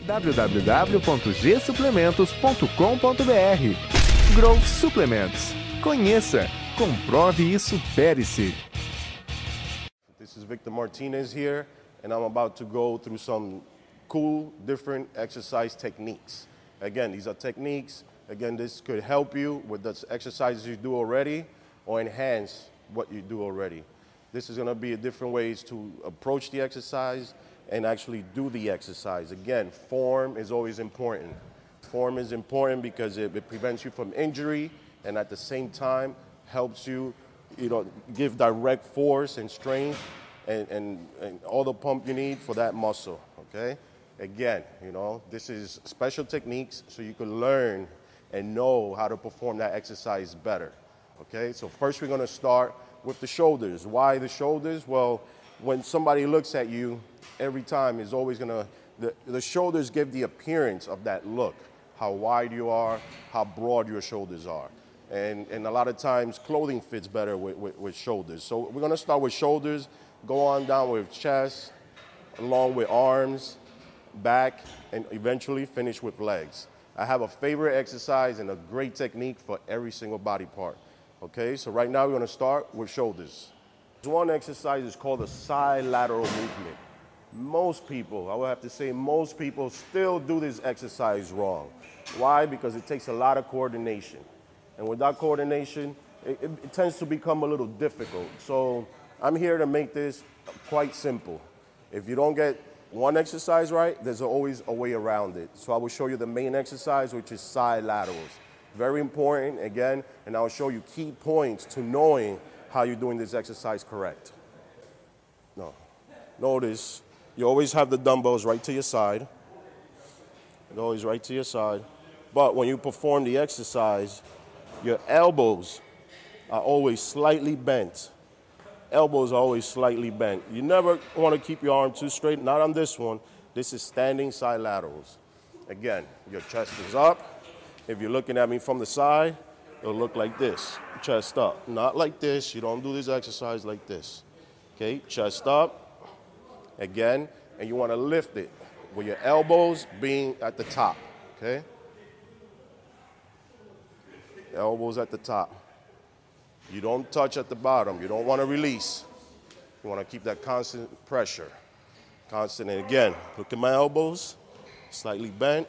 www.gsuplementos.com.br. Growth Suplements. Conheça, comprove e supere-se. This is Victor Martinez here, and I'm about to go through some cool, different exercise techniques. Again, these are techniques. Again, this could help you with the exercises you do already or enhance what you do already. This is going to be different ways to approach the exercise and actually do the exercise. Again, form is always important. Form is important because it prevents you from injury and at the same time helps you, give direct force and strength and all the pump you need for that muscle, okay? Again, this is special techniques so you can learn and know how to perform that exercise better, okay? So first we're gonna start with the shoulders. Why the shoulders? Well, when somebody looks at you, every time is always gonna, the shoulders give the appearance of that look, how wide you are, how broad your shoulders are. And a lot of times clothing fits better with shoulders. So we're gonna start with shoulders, go on down with chest, along with arms, back, and eventually finish with legs. I have a favorite exercise and a great technique for every single body part. Okay, so right now we're gonna start with shoulders. One exercise is called the side lateral movement. Most people, I would have to say most people still do this exercise wrong. Why? Because it takes a lot of coordination. And without coordination, it tends to become a little difficult. So I'm here to make this quite simple. If you don't get one exercise right, there's always a way around it. So I will show you the main exercise, which is side laterals. Very important, again, and I'll show you key points to knowing how you're doing this exercise correct. No. Notice, you always have the dumbbells right to your side. They're always right to your side. But when you perform the exercise, your elbows are always slightly bent. Elbows are always slightly bent. You never want to keep your arm too straight, not on this one. This is standing side laterals. Again, your chest is up. If you're looking at me from the side, it'll look like this, chest up. Not like this, you don't do this exercise like this. Okay, chest up, again, and you want to lift it with your elbows being at the top, okay? Elbows at the top. You don't touch at the bottom. You don't want to release. You want to keep that constant pressure. Constant, and again, look at my elbows, slightly bent.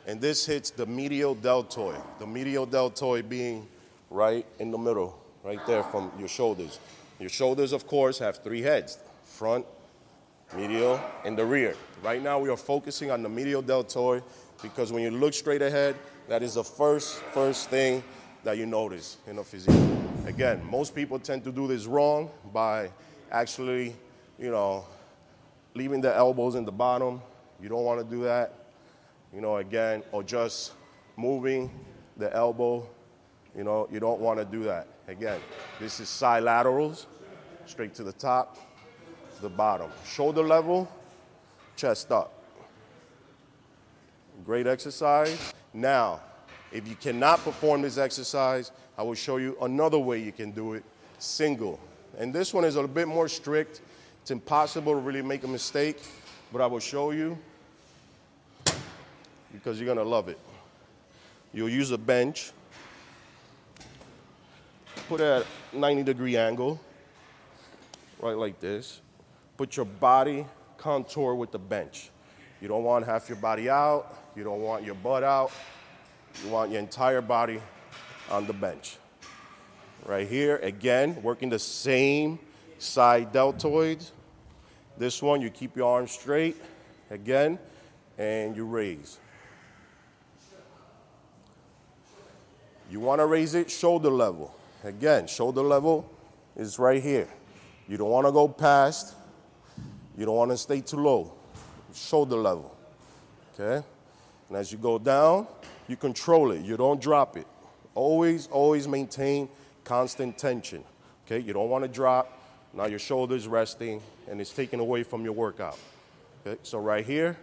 And this hits the medial deltoid. The medial deltoid being right in the middle, right there from your shoulders. Your shoulders, of course, have three heads, front, medial, and the rear. Right now, we are focusing on the medial deltoid because when you look straight ahead, that is the first thing that you notice in a physique. Again, most people tend to do this wrong by actually, leaving the elbows in the bottom. You don't want to do that, again, or just moving the elbow. You don't want to do that. Again, this is side laterals, straight to the top, to the bottom. Shoulder level, chest up. Great exercise. Now, if you cannot perform this exercise, I will show you another way you can do it, single. And this one is a bit more strict. It's impossible to really make a mistake, but I will show you because you're going to love it. You'll use a bench. Put it at a 90-degree angle, right like this. Put your body contour with the bench. You don't want half your body out. You don't want your butt out. You want your entire body on the bench. Right here, again, working the same side deltoids. This one, you keep your arms straight, again, and you raise. You want to raise it shoulder level. Again, shoulder level is right here. You don't want to go past. You don't want to stay too low. Shoulder level, okay? And as you go down, you control it. You don't drop it. Always maintain constant tension, okay? You don't want to drop. Now your shoulder's resting, and it's taken away from your workout. Okay, so right here,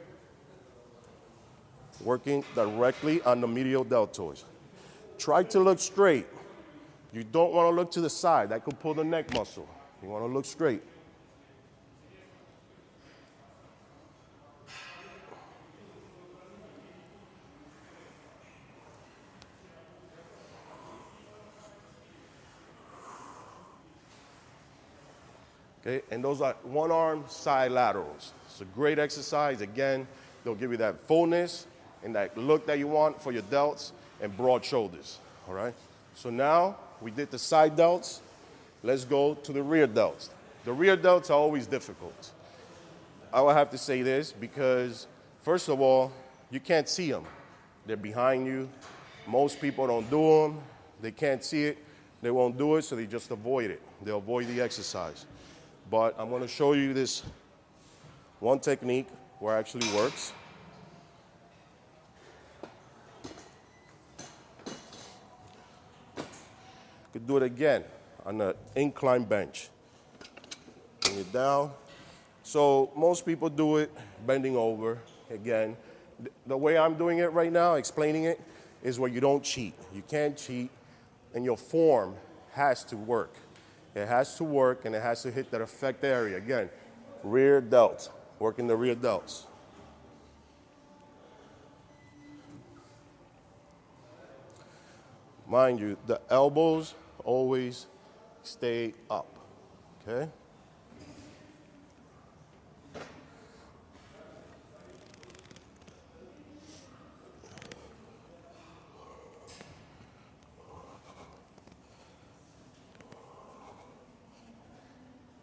working directly on the medial deltoids. Try to look straight. You don't want to look to the side. That could pull the neck muscle. You want to look straight. Okay, and those are one-arm side laterals. It's a great exercise. Again, they'll give you that fullness and that look that you want for your delts and broad shoulders, all right? So now we did the side delts. Let's go to the rear delts. The rear delts are always difficult. I will have to say this because, first of all, you can't see them. They're behind you. Most people don't do them. They can't see it. They won't do it, so they just avoid it. They avoid the exercise. But I'm going to show you this one technique where it actually works. You could do it again on an incline bench. Bring it down. So most people do it bending over. Again, the way I'm doing it right now, explaining it, is where you don't cheat. You can't cheat, and your form has to work. It has to work, and it has to hit that effect area. Again, rear delts, working the rear delts. Mind you, the elbows always stay up, okay?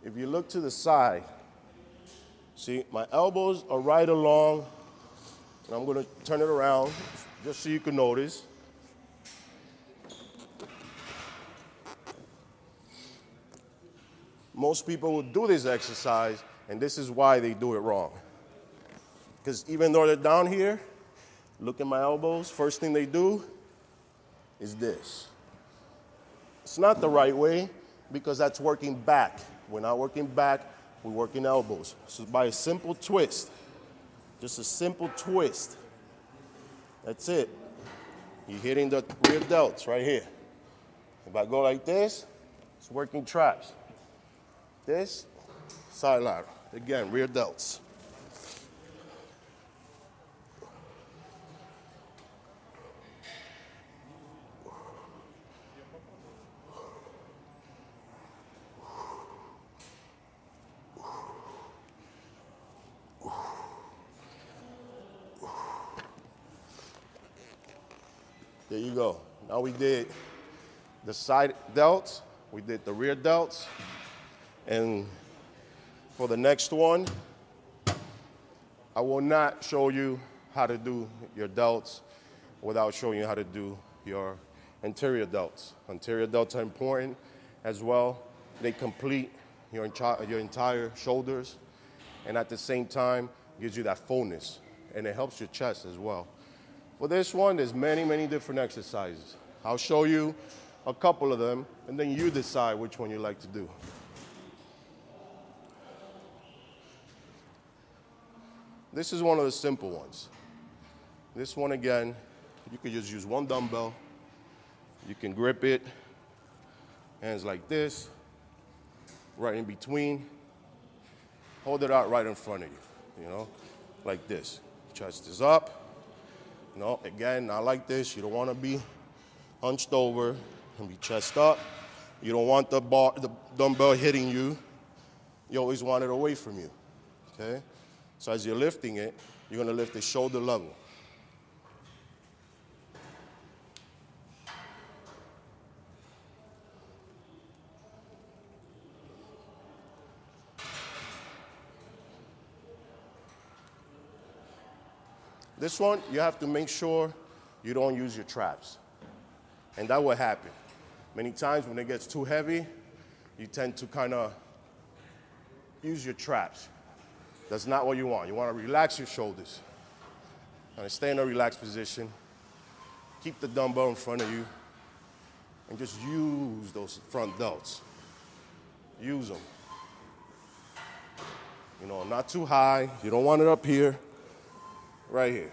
If you look to the side, see, my elbows are right along, and I'm going to turn it around just so you can notice. Most people will do this exercise, and this is why they do it wrong. Because even though they're down here, look at my elbows, first thing they do is this. It's not the right way because that's working back. We're not working back, we're working elbows. So by a simple twist, just a simple twist, that's it. You're hitting the rear delts right here. If I go like this, it's working traps. This, side lateral. Again, rear delts. There you go. Now we did the side delts, we did the rear delts, and for the next one, I will not show you how to do your delts without showing you how to do your anterior delts. Anterior delts are important as well. They complete your entire shoulders, and at the same time, gives you that fullness, and it helps your chest as well. For this one, there's many, many different exercises. I'll show you a couple of them, and then you decide which one you like to do. This is one of the simple ones. This one, again, you could just use one dumbbell. You can grip it, hands like this, right in between. Hold it out right in front of you, you know, like this. Chest is up. No, again, not like this. You don't want to be hunched over and be chest up. You don't want the dumbbell hitting you. You always want it away from you, okay? So as you're lifting it, you're going to lift it shoulder level. This one, you have to make sure you don't use your traps. And that will happen. Many times when it gets too heavy, you tend to kind of use your traps. That's not what you want. You want to relax your shoulders. And stay in a relaxed position. Keep the dumbbell in front of you. And just use those front delts. Use them. You know, not too high. You don't want it up here. Right here.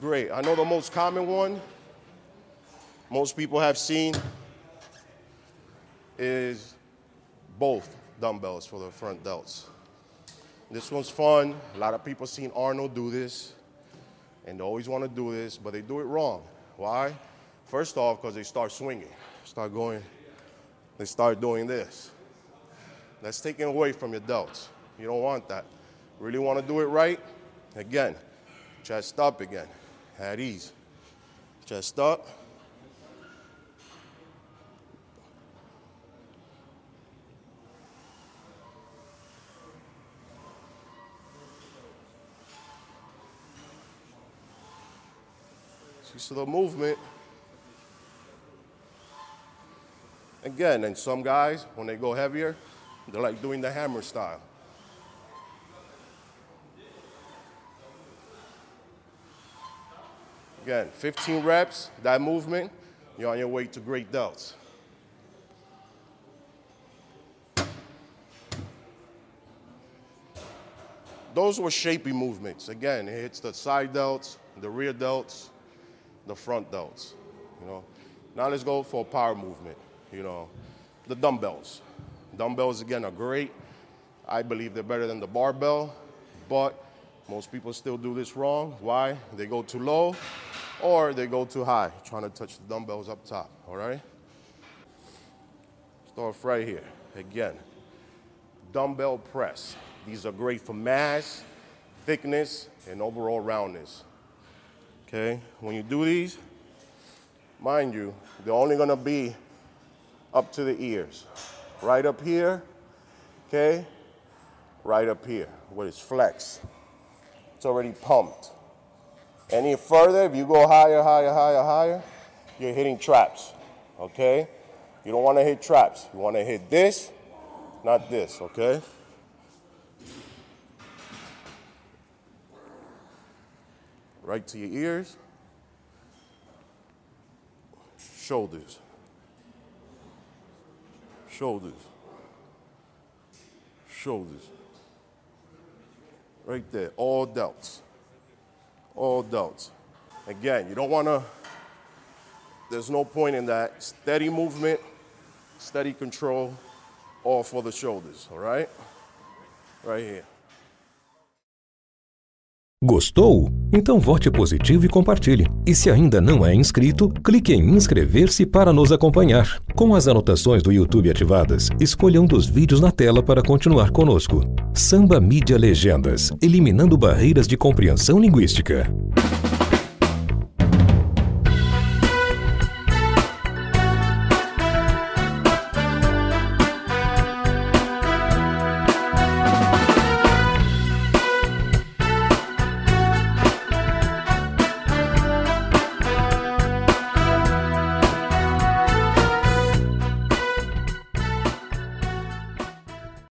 Great. I know the most common one, most people have seen, is both dumbbells for the front delts. This one's fun. A lot of people seen Arnold do this, and they always want to do this, but they do it wrong. Why? First off, because they start swinging, they start doing this. That's taken away from your delts. You don't want that. Really want to do it right? Again, chest up again, at ease. Chest up. See the movement. Again, and some guys, when they go heavier, they're like doing the hammer style. Again, 15 reps, that movement, you're on your way to great delts. Those were shapy movements. Again, it hits the side delts, the rear delts, the front delts, you know. Now let's go for a power movement, you know. The dumbbells. Dumbbells, again, are great. I believe they're better than the barbell, but most people still do this wrong. Why? They go too low or they go too high, trying to touch the dumbbells up top, all right? Start right here. Again, dumbbell press. These are great for mass, thickness, and overall roundness. Okay, when you do these, mind you, they're only gonna be up to the ears. Right up here, okay, right up here, where it's flexed. It's already pumped. Any further, if you go higher, higher, higher, higher, you're hitting traps, okay? You don't wanna hit traps. You wanna hit this, not this, okay? Right to your ears, shoulders, shoulders, shoulders. Right there, all delts, all delts. Again, you don't want to, there's no point in that. Steady movement, steady control, all for the shoulders, all right? Right here. Gostou? Então vote positivo e compartilhe. E se ainda não é inscrito, clique em inscrever-se para nos acompanhar. Com as anotações do YouTube ativadas, escolha um dos vídeos na tela para continuar conosco. Samba Mídia Legendas, eliminando barreiras de compreensão linguística.